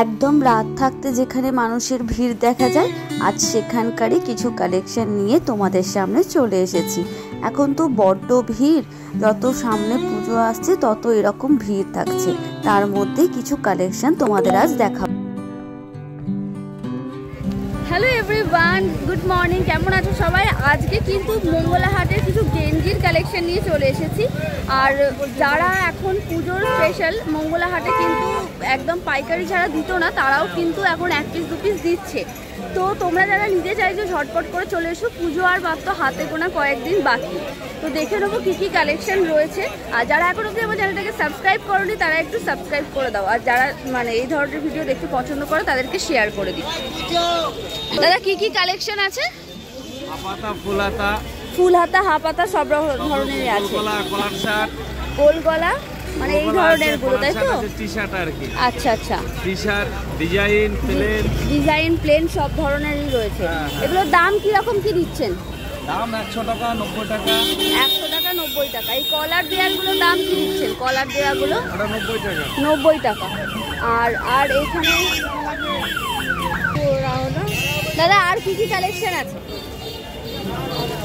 একদম রাত থাকতে যেখানে মানুষের ভিড় দেখা যায়, আজ সেখানকারই কিছু কালেকশন নিয়ে তোমাদের সামনে চলে এসেছি। এখন তো বড্ড ভিড়, যত সামনে পুজো আসছে তত এরকম ভিড় থাকছে। তার মধ্যে কিছু কালেকশন তোমাদের আজ দেখাবো। Hello everyone, good morning. কেমন আছো সবাই? আজকে কিন্তু মঙ্গলা হাটের কিছু গেঞ্জির কালেকশন নিয়ে চলে এসেছি। আর যারা এখন পুজোর স্পেশাল মঙ্গলা হাটে কিন্তু একদম পাইকারি ছাড়া দিত না, তারাও কিন্তু এখন 1 পিস 2 পিস দিচ্ছে। তো তোমরা যারা নিতে চাইছো ঝটপট করে চলে এসো, পুজো আর মাত্র হাতে গোনা কয়েকদিন বাকি। তো দেখে নেবো কী কী কালেকশন রয়েছে। আর যারা এখন অবধি আমার চ্যানেলটাকে সাবস্ক্রাইব করোনি তারা একটু সাবস্ক্রাইব করে দাও। আর যারা এই ধরনের ভিডিও দেখতে পছন্দ করে তাদেরকে শেয়ার করে দিই। দাদা কি কি কালেকশন আছে? ফুল হাতা, হাফ হাতা সব ধরনেরই আছে। গোল গলা মানে এই ধরনের গুলো, তাই তো? টি-শার্ট আর কি। আচ্ছা আচ্ছা, টি-শার্ট ডিজাইন প্লেন সব ধরনেরই রয়েছে। এগুলোর দাম কি রকম কি দিচ্ছেন? দাম 100 টাকা 90 টাকা। 100 টাকা 90 টাকা। এই কলার দেওয়াগুলোর দাম কি দিচ্ছেন? কলার দেওয়াগুলো 90 টাকা। 90 টাকা। আর এখানে দাদা আর কি কি কালেকশন আছে?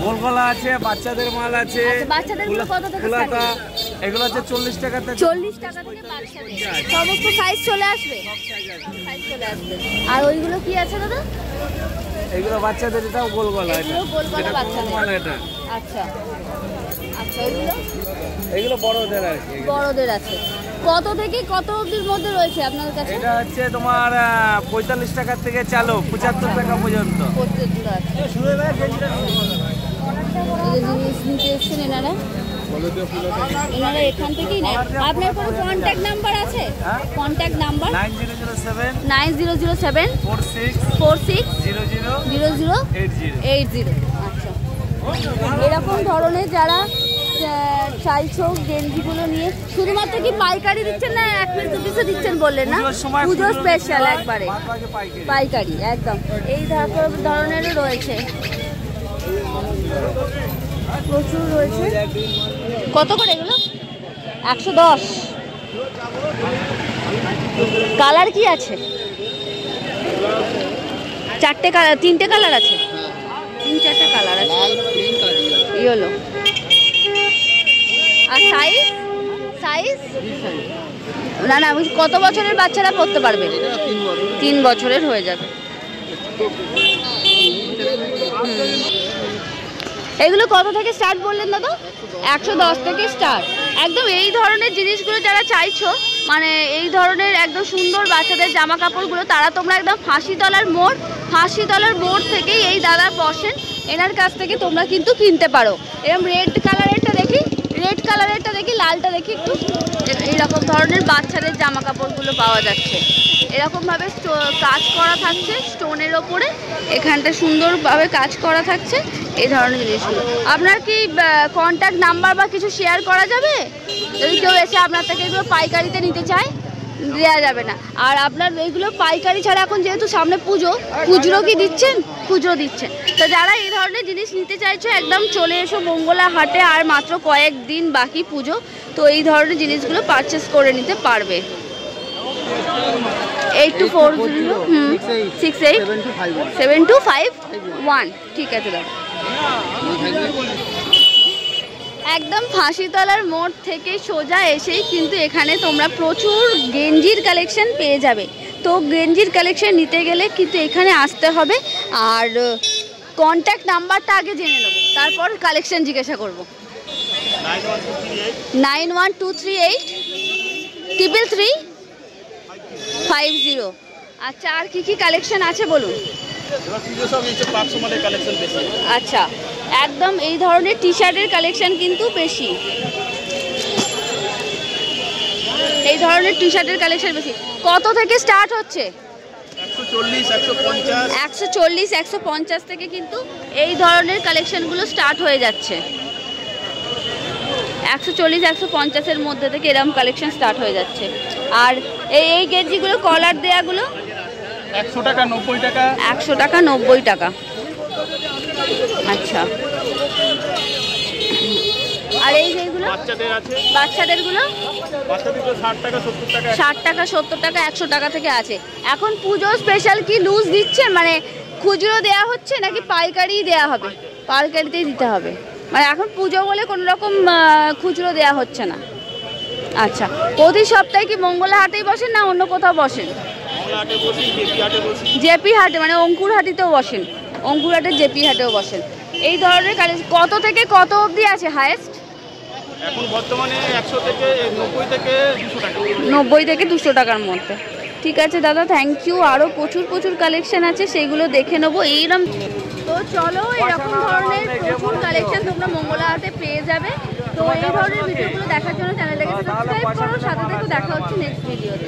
গোলগলা আছে, বাচ্চাদের মাল আছে। বাচ্চাদের গুলো কত থেকে স্টার্ট? এগুলো আছে 40 টাকা থেকে। 40 টাকা থেকে বাচ্চাদের সমস্ত সাইজ চলে আসবে। সাইজ চলে আসবে। আর ওইগুলো কি আছে দাদা? এগুলো বাচ্চাদের, এটাও গোলগলা। এগুলো গোলগলা বাচ্চাদের মাল এটা। আচ্ছা আচ্ছা, এগুলো বড়দের আর কি। বড়দের আছে। কত থেকে কত অবধির মধ্যে রয়েছে আপনার কাছে? এটা হচ্ছে তোমার 45 টাকা থেকে চালু 75 টাকা পর্যন্ত। জিনিস নিতে এসছেন এনারা এখান থেকেই নেন। আপনার কোনো কন্ট্যাক্ট নাম্বার আছে? Contact number 9007 46 00 80। আচ্ছা, এরকম ধরনের যারা চাইছো গেঞ্জিগুলো নিয়ে, শুধুমাত্র কি পাইকারি দিচ্ছেন না 1 পিস 2 পিসও দিচ্ছেন বললেন না? পুজো স্পেশাল একবারে পাইকারি একদম এই ধরনেরও রয়েছে, প্রচুর রয়েছে। কত করে এগুলো? 110। কালার কি আছে? 4টে কালার, 3টে কালার আছে। 3-4টে কালার আছে। ইয়েলো। আর সাইজ না না, কত বছরের বাচ্চারা পড়তে পারবে? 3 বছরের হয়ে যাবে। এগুলো কত থেকে স্টার্ট বললেন দাদা? 110 থেকে স্টার্ট। একদম এই ধরনের জিনিসগুলো যারা চাইছো, মানে এই ধরনের একদম সুন্দর বাচ্চাদের জামা কাপড়গুলো, তারা তোমরা একদম ফাঁসিতলার মোড় থেকেই এই দাদা বসেন, এনার কাছ থেকে তোমরা কিন্তু কিনতে পারো। এরকম রেড কালারেরটা দেখি, লালটা দেখি একটু। এইরকম ধরনের বাচ্চাদের জামা কাপড়গুলো পাওয়া যাচ্ছে। এরকমভাবে কাজ করা থাকছে স্টোনের ওপরে, এখানটা সুন্দরভাবে কাজ করা থাকছে। এই ধরনের জিনিসগুলো আপনার কি কন্ট্যাক্ট নাম্বার বা কিছু শেয়ার করা যাবে? যদি কেউ এসে আপনার থেকে এগুলো পাইকারিতে নিতে চায়, দেওয়া যাবে না। আর আপনার এইগুলো পাইকারি ছাড়া এখন যেহেতু সামনে খুচরো কি দিচ্ছেন? খুচরো দিচ্ছেন। তো যারা এই ধরনের জিনিস নিতে চাইছো একদম চলে এসো মঙ্গলা হাটে, আর মাত্র কয়েকদিন বাকি পুজো। তো এই ধরনের জিনিসগুলো পারচেস করে নিতে পারবে। 8240687251। ঠিক আছে দাদা। একদম ফাঁসিতলার মোড় থেকে সোজা এসেই কিন্তু এখানে তোমরা প্রচুর গেঞ্জির কালেকশন পেয়ে যাবে। তো গেঞ্জির কালেকশন নিতে গেলে কিন্তু এখানে আসতে হবে। আর কন্ট্যাক্ট নাম্বারটা আগে জেনে নেবো, তারপর কালেকশন জিজ্ঞাসা করবো। 9123833350। আচ্ছা, আর কি কি কালেকশন আছে বলুন? আচ্ছা, একদম এই ধরনের টি শার্টের কালেকশন কিন্তু বেশি। কত থেকে স্টার্ট হচ্ছে? 140 150 থেকে কিন্তু এই ধরনের কালেকশনগুলো স্টার্ট হয়ে যাচ্ছে। 140 150-এর মধ্যে থেকে এরকম কালেকশন স্টার্ট হয়ে যাচ্ছে। আর এই গেঞ্জিগুলো কলার দেয়াগুলো 100 টাকা 90 টাকা। 100 টাকা 90 টাকা। আচ্ছা, আর এই যেগুলো বাচ্চাদের আছে, বাচ্চাদেরগুলো বাচ্চাদের 60 টাকা 70 টাকা 60 টাকা 70 টাকা 100 টাকা থেকে আছে। এখন পুজো স্পেশাল কি লুজ দিচ্ছেন, মানে খুচরো দেয়া হচ্ছে নাকি পাইকারি দেয়া হবে? পাইকারিতেই দিতে হবে, মানে এখন পুজো বলে কোনো রকম খুচরো দেয়া হচ্ছে না। আচ্ছা, প্রতি সপ্তাহে কি মঙ্গলা হাটেই বসেন না অন্য কোথাও বসেন? হাটে বসি, জেপি হাটে বসি। জেপি হাটে মানে অঙ্কুর হাটিতেও বসেন, অঙ্কুর হাটে জেপি হাটেও বসেন। এই ধরনের কত থেকে কত অবধি আছে হাইয়েস্ট? এখন বর্তমানে 100 থেকে 90 থেকে 200 টাকা। 90 থেকে 200 টাকার মধ্যে। ঠিক আছে দাদা, থ্যাংক ইউ। আরও প্রচুর কালেকশন আছে, সেইগুলো দেখে নেবো। এইরকম তো চলো, এরকম ধরনের প্রচুর কালেকশন তোমরা মঙ্গলা হাটে পেয়ে যাবে। তো এই ধরনের ভিডিওগুলো দেখার জন্য চ্যানেলটাকে সাবস্ক্রাইব করো, সাথে থেকে দেখা হচ্ছে নেক্সট ভিডিওতে।